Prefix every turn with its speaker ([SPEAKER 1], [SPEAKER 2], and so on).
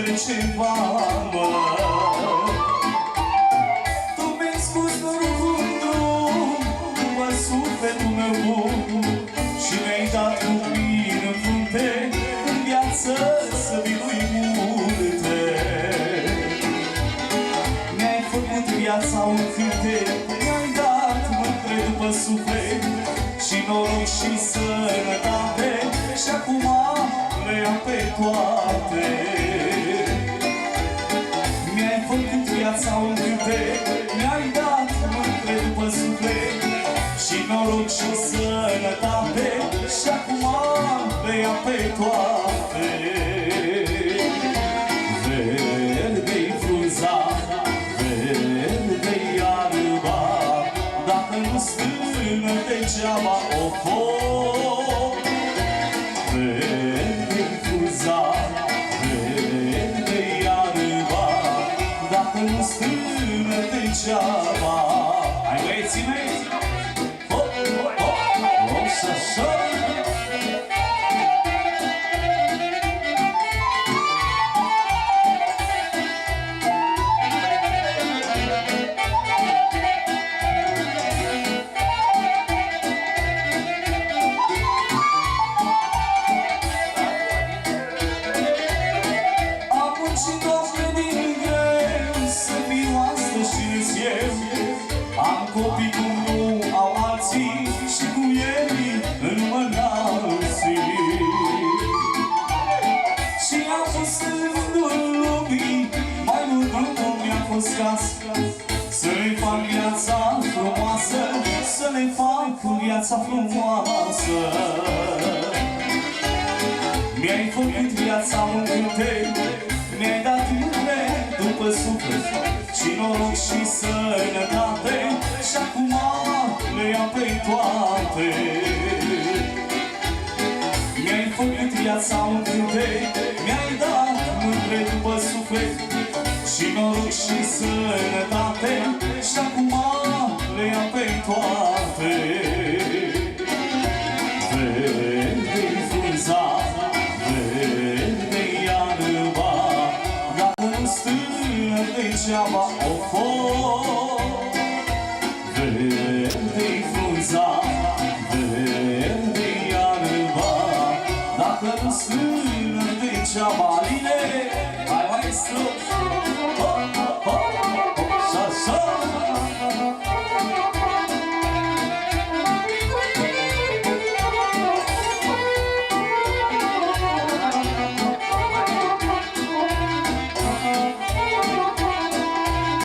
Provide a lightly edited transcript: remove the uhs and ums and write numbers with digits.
[SPEAKER 1] ceva, mă. Tu mi-ai spus norocul drum, după sufletul meu bun, și mi-ai dat cu mine în frunte, în viață să binui multe. Mi-ai făcut viața un cântec, mi-ai dat mândre după suflet, și noroc și sănătate, și acum le am pe toate. Mi-ai făcut viața un cântec, mi-ai dat mândre după suflet, și noroc și sănătate, și acum le am pe toate. Verde-i frunza, verde-i iarba, dacă nu stână degeaba o pot. Verde-i frunza, verde-i iarba, dacă nu stână degeaba. Hai băieții mei! Hop, hop, hop, hop, să-așa! Am copii cum nu au alții, și cu ei în mânalții. Și am fost în rândul lumii, mai mult nu mi-a fost cas, să le fac viața frumoasă, să le fac viața frumoasă. Mi-ai făcut viața un cântec, mi-ai dat mândre după suflet, și noroc și sănătate, și acum le iau pe toate. Mi-ai făcut viața un cântec, mi-ai dat mândre după suflet, și noroc și sănătate, și acum le iau pe toate. Verde-i frunza, verde-i iarba, dacă nu stână degeaba o pot. Verde-i frunza, verde-i iarba, dacă nu stână degeaba